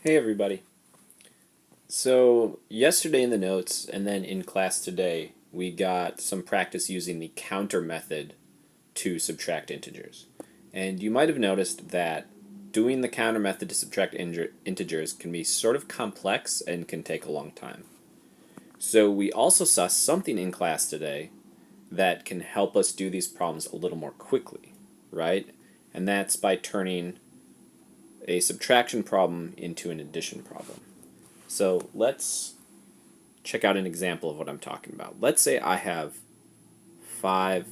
Hey everybody. So yesterday in the notes and then in class today, we got some practice using the counter method to subtract integers. And you might have noticed that doing the counter method to subtract integers can be sort of complex and can take a long time. So we also saw something in class today that can help us do these problems a little more quickly, right? And that's by turning a subtraction problem into an addition problem. So let's check out an example of what I'm talking about. Let's say I have 5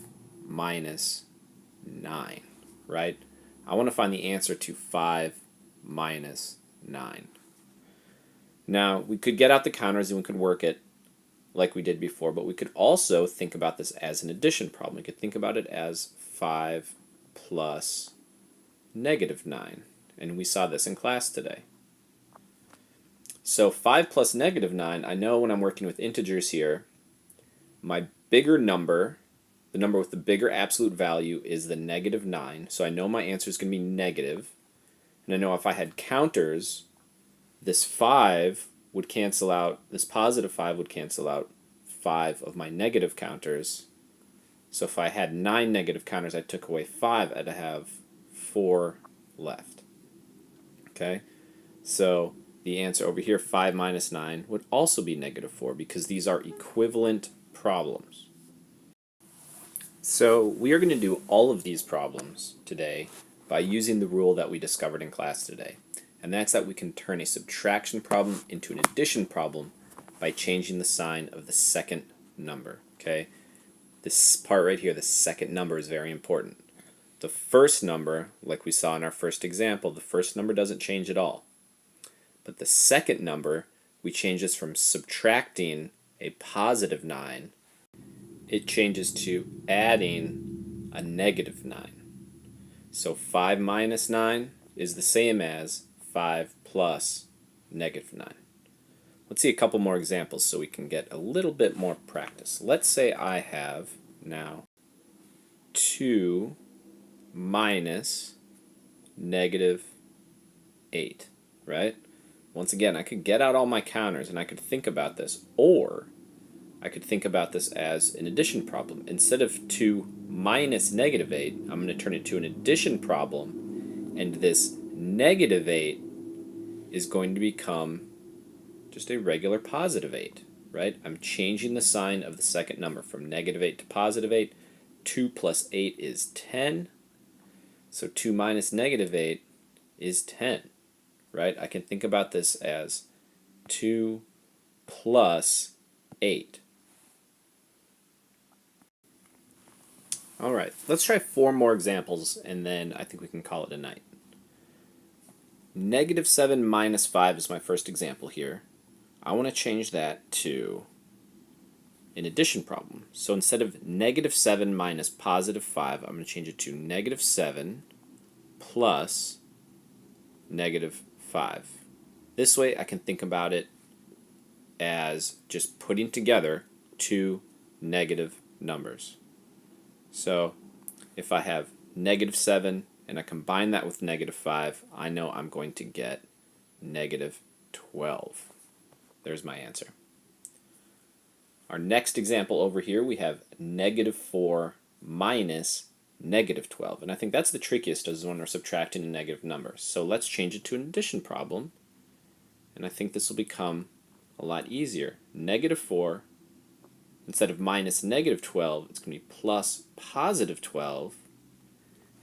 minus 9, right? I want to find the answer to 5 minus 9. Now, we could get out the counters and we could work it like we did before, but we could also think about this as an addition problem. We could think about it as 5 plus negative 9, and we saw this in class today. So 5 plus negative 9, I know when I'm working with integers here, my bigger number, the number with the bigger absolute value, is the negative 9. So I know my answer is going to be negative. And I know if I had counters, this 5 would cancel out, this positive 5 would cancel out 5 of my negative counters. So if I had 9 negative counters, I took away 5, I'd have 4 left. Okay? So the answer over here, 5 minus 9, would also be negative 4 because these are equivalent problems. So we are going to do all of these problems today by using the rule that we discovered in class today. And that's that we can turn a subtraction problem into an addition problem by changing the sign of the second number. Okay? This part right here, the second number, is very important. The first number, like we saw in our first example, the first number doesn't change at all. But the second number, we change this from subtracting a positive 9, it changes to adding a negative 9. So 5 minus 9 is the same as 5 plus negative 9. Let's see a couple more examples so we can get a little bit more practice. Let's say I have now 2 minus negative 8, right? Once again, I could get out all my counters and I could think about this, or I could think about this as an addition problem. Instead of 2 minus negative 8, I'm going to turn it to an addition problem, and this negative 8 is going to become just a regular positive 8, right? I'm changing the sign of the second number from negative 8 to positive 8. 2 plus 8 is 10, so 2 minus negative 8 is 10. Right? I can think about this as 2 plus 8. Alright, let's try 4 more examples and then I think we can call it a night. Negative 7 minus 5 is my first example here. I want to change that to an addition problem. So instead of negative 7 minus positive 5, I'm going to change it to negative 7 plus negative 5. This way I can think about it as just putting together two negative numbers. So if I have negative 7 and I combine that with negative 5, I know I'm going to get negative 12. There's my answer. Our next example over here, we have negative 4 minus negative 12. And I think that's the trickiest, is when we're subtracting a negative number. So let's change it to an addition problem. And I think this will become a lot easier. Negative 4, instead of minus negative 12, it's going to be plus positive 12.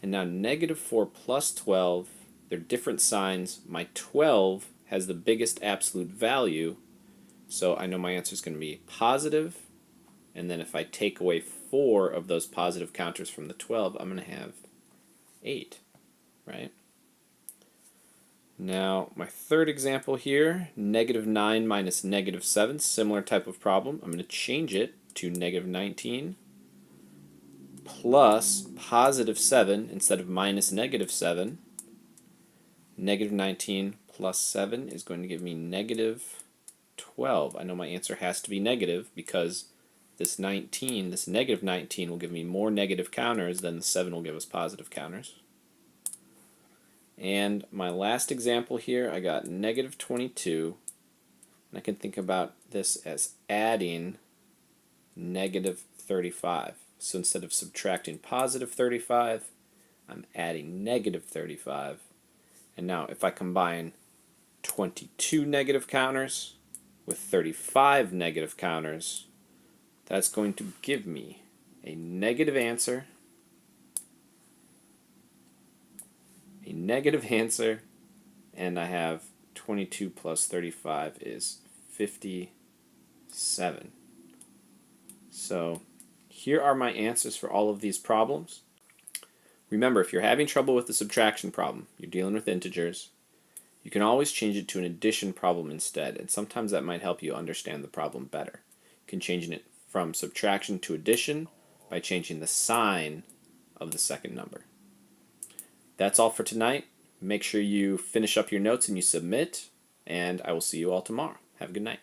And now negative 4 plus 12, they're different signs. My 12 has the biggest absolute value, so I know my answer is going to be positive. And then if I take away 4 of those positive counters from the 12, I'm going to have 8, right? Now, my third example here, negative 9 minus negative 7, similar type of problem. I'm going to change it to negative 19 plus positive 7 instead of minus negative 7. Negative 19 plus 7 is going to give me negative 12. I know my answer has to be negative because this negative 19 will give me more negative counters than the 7 will give us positive counters. And my last example here, I got negative 22. And I can think about this as adding negative 35. So instead of subtracting positive 35, I'm adding negative 35. And now if I combine 22 negative counters with 35 negative counters, that's going to give me a negative answer, and I have 22 plus 35 is 57. So here are my answers for all of these problems. Remember, if you're having trouble with the subtraction problem, you're dealing with integers, you can always change it to an addition problem instead, and sometimes that might help you understand the problem better. You can change it from subtraction to addition by changing the sign of the second number. That's all for tonight. Make sure you finish up your notes and you submit, and I will see you all tomorrow. Have a good night.